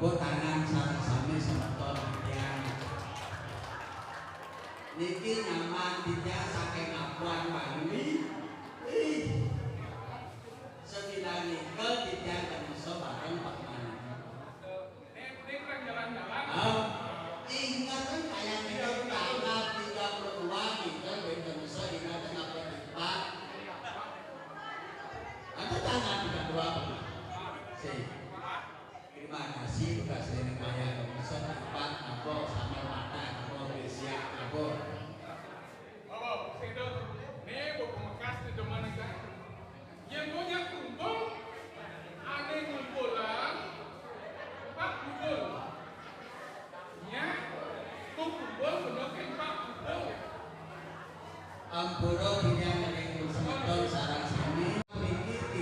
tepuk tangan sami-sami semeton yang niki nyaman tidak saking apuan Bali sekira nikel tidak akan bisa bareng Pak Mani ingat kan kayak nikel tanggal 32 nikel beda bisa ingat apa Pak atau tanggal 32 sih. Terima kasih tugas ini kaya bisa dapat apa sama mata apa siap apa. Oh, itu nih buku bekas di depan itu. Yang punya kumpul, ada kumpulan, Pak kumpul. Ya, kumpul mendokin Pak kumpul. Ampura punya menikmati semeton sarang sami. Niki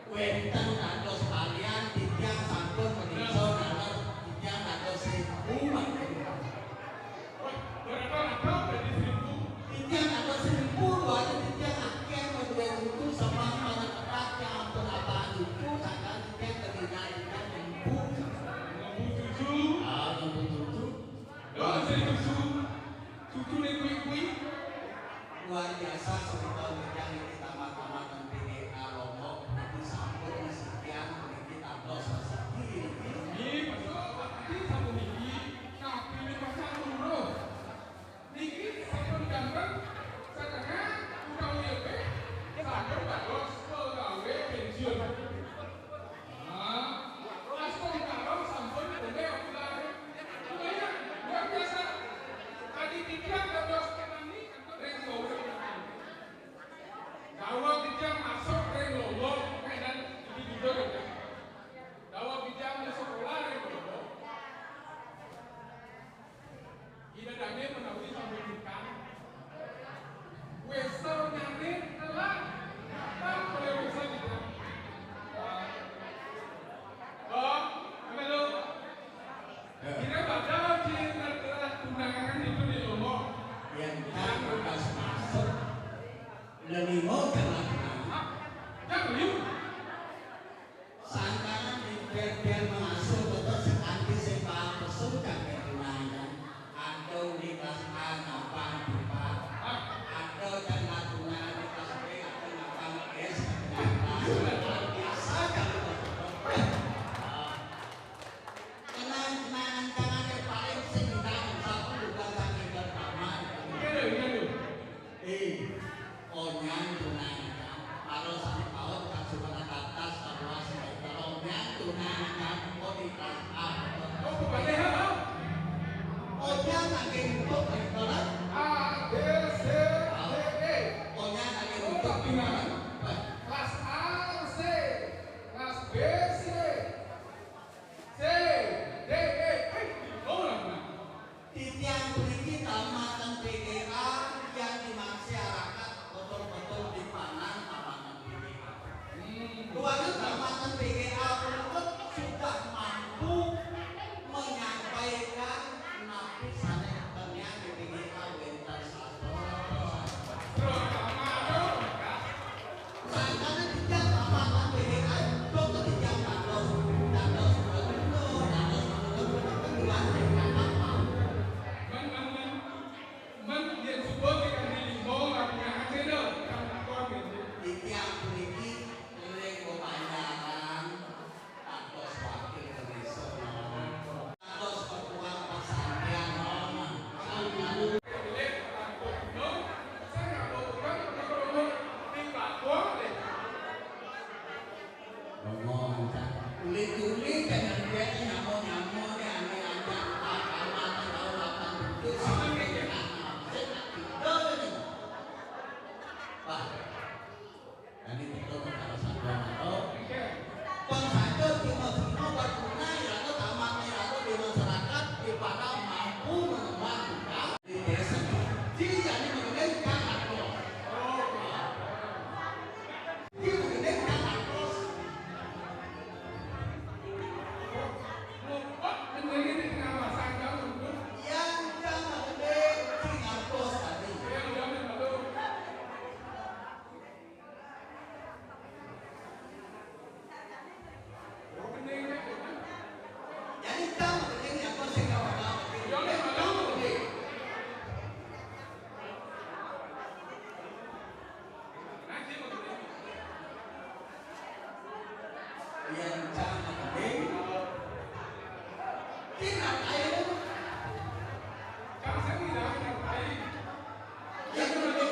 Wenten dados kalian titiang sampun menika dalam titiang dados 1000 Wah, berapa dari 1000? titiang dados 1000 ada titiang akeh menduwe buku sama para ketat yang ampun apa buku sakal titiang terina titiang 1000 97. ah 97 Oh, saya cucu nih kui. luar biasa sebetulnya titiang ini tamat-tamat PGA Lombok itu sampun sekian memiliki tablos sendiri. Ini pasal tadi satu niki, nah pilih pasal dulu. Niki sampun gambar, sekarang udah WP, sampun bagus pegawai pensiun. Nah, langsung kalau sampun udah apply. Lumayan, luar biasa. Tadi tiga bagus kenani, reng lowo. Dawa bijak masuk reng lowo, dan ini juga kan. Dawa bijak di sekolah reng lowo. Ida dane menawi sampai nikah. Wesel nyane telah apa boleh wesel kita. Oh, halo. Kira bakal cinta telah tunangan itu di Lombok. Yang kan bekas masuk lelimo kena Jangan liu. sangkaran di bel masuk betul sekanti sepak pesum kakek tunangan atau di kelas A ngapang pipa atau dan tunangan di kelas B atau ngapang S luar biasa kalau kenangan kangen paling sing ditanggung satu bukan sakit pertama Gede. onyan tunangan kalau sampai tahun kasukan atas setelah semester onyan tunangan di kelas A Oh, bukannya apa? onyan lagi untuk berkelas A, B, C, D, E. onyan lagi Oh, untuk tapi mana? Kelas A, C. Kelas B, C. C, D, E. Oh, lama. titian memiliki tamatan PGA yang di masyarakat betul-betul dipanang tamatan PGA keluarga tamatan PGA pun sudah mampu menyampaikan napisan yang di PGA Wentar Satu Terutama dong. sangkanya tidak tamatan PGA dokter tidak dados Men yang sebuah kita di limbo artinya aja dong. Kamu takut gitu. titiang memiliki nilai kepanjangan atas wakil riset atas ketua pesantren Pilih takut dong. Saya nggak mau bukan untuk di platform deh. ngomong kulit dengan dia nyamuk ya aneh aja alamat tahu lapan itu sampai dengan Pak, ini betul kalau satu atau Penghadir di Madinah berguna yaitu tamatnya yaitu di masyarakat di mana mampu mengembangkan di desa. Dia mengenai karakter. Dia mengenai karakter. Oh, menjadi di tengah masakan untuk Yang jangan mengenai Singapura tadi. yang jamin lalu. Oh, pentingnya. Jadi jangan mengenai apa Singapura. Jamin lalu. Nanti mau Yang jangan mengenai tidak air. Kan saya tidak ngapain. Yang mengenai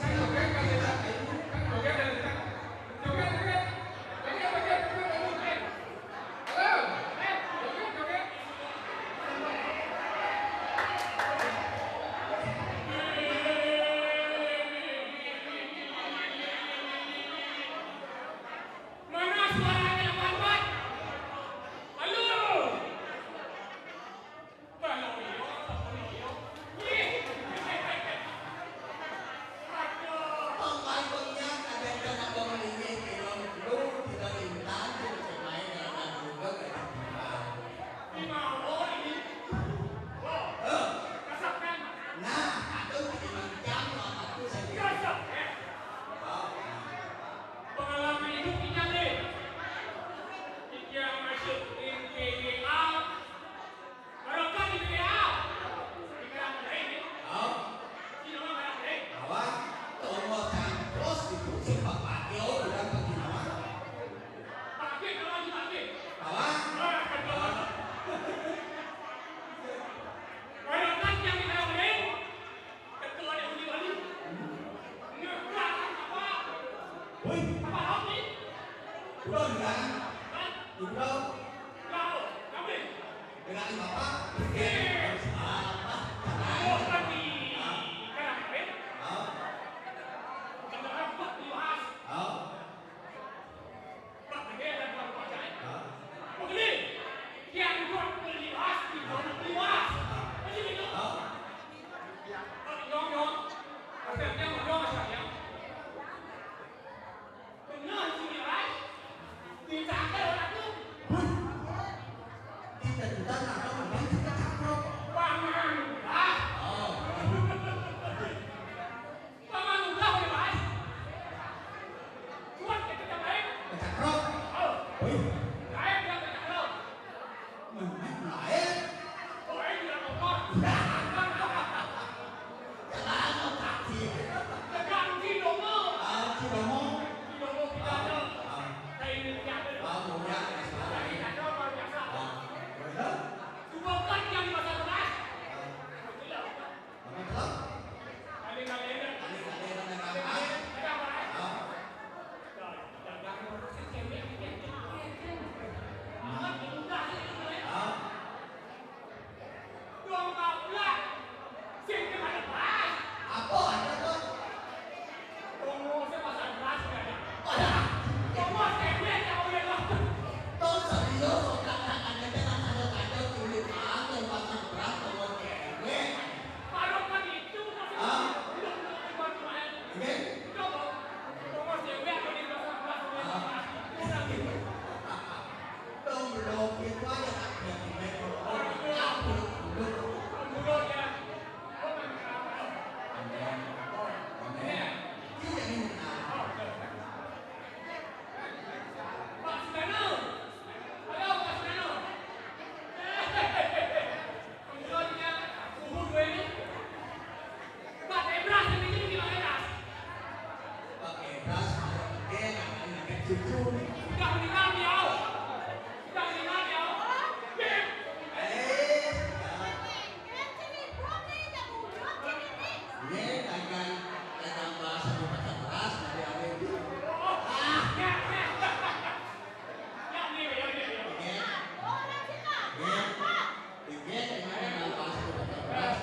Saya joget kan ya. Kan joget dari sana. Joget. Halo. Joget. Mana suaranya yang kuat? Halo. Udah dengan udah dengan bapak kita juga nggak memang kita cakrok. Cakrok. Wih, memang lain. Jalan kaki. Cidomo. Apa ada tuh? Tuh serius, kadang-kadang kita kacau-kacau tulis atau pasang berat kalau cewek. Ini? Tuh belum itu aja tak ada pakai beras, pakai pakai cucu. Ini dagang bahasa di pasar beras dari awal itu. Ini dagang bahasa di pasar beras.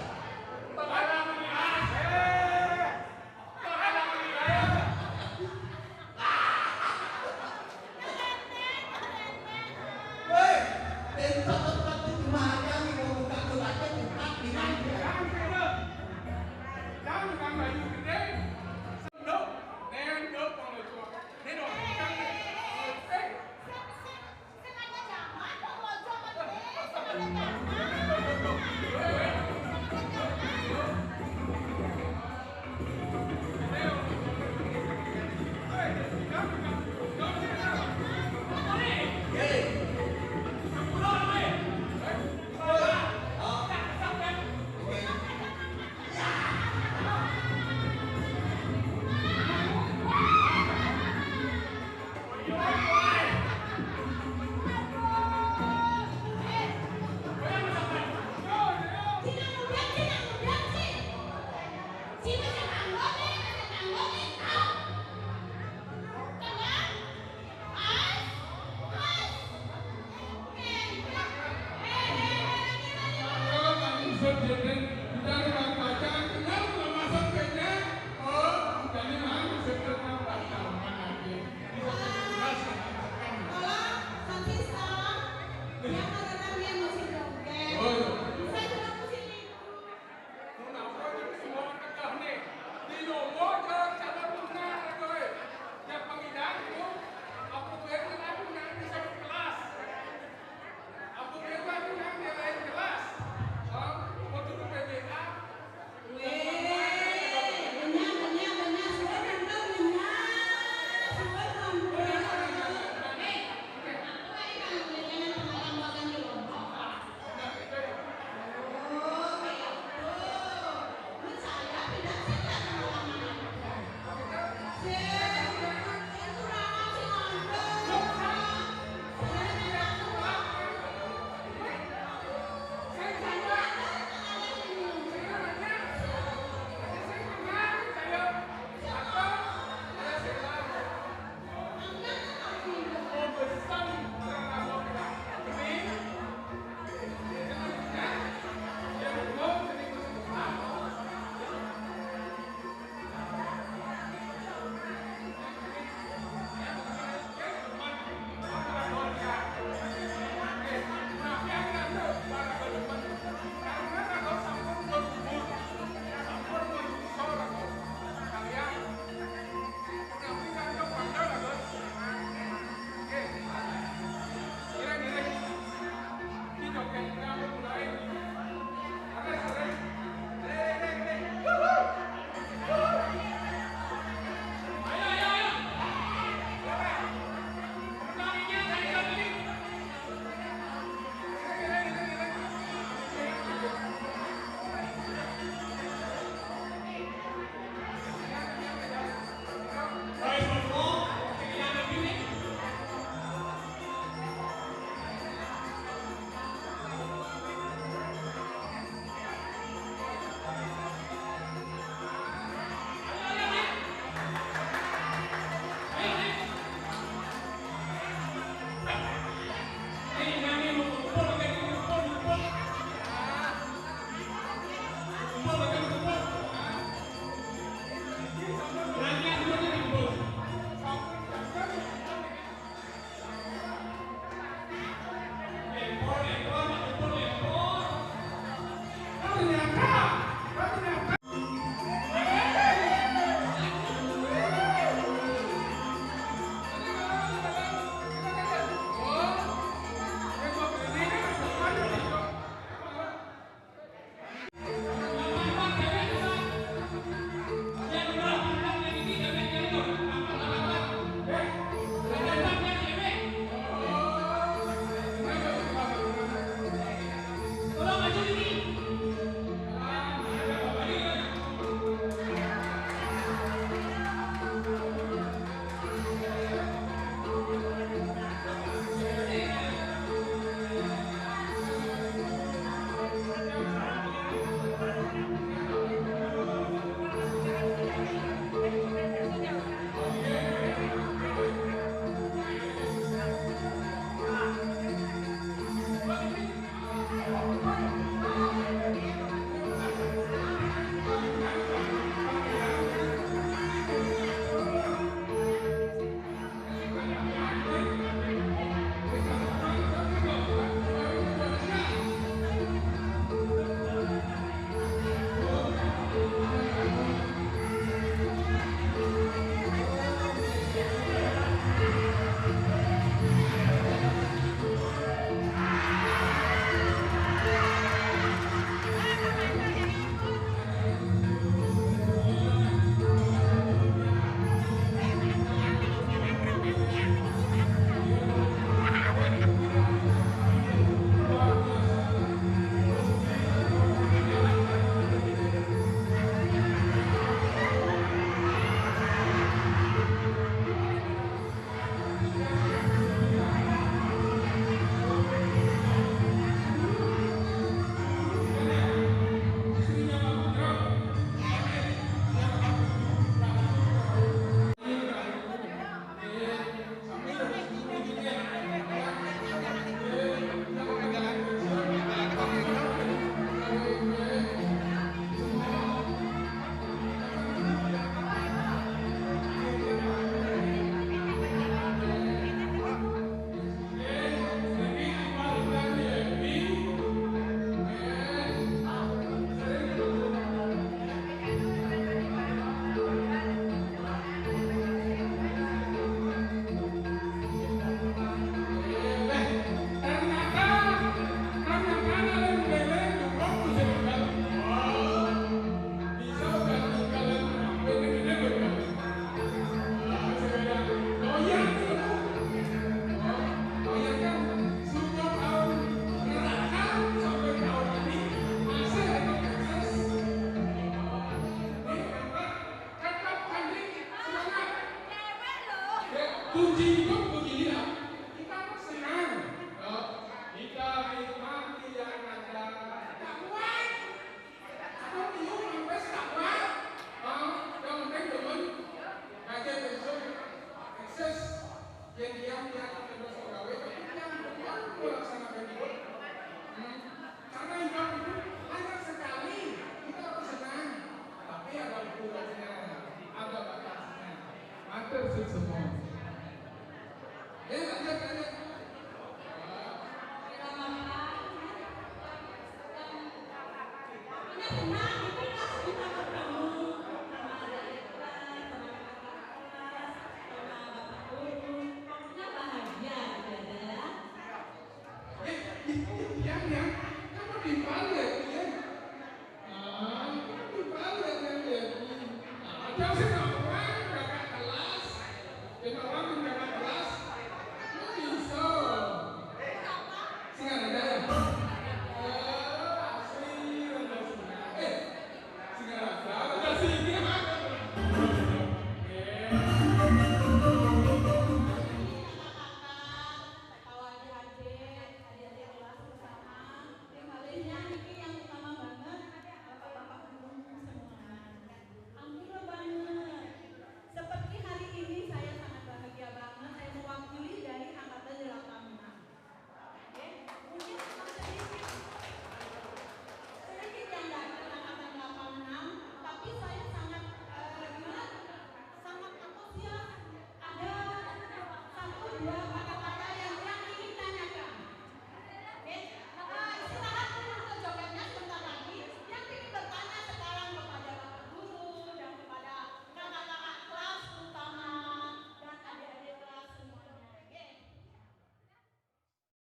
rakyat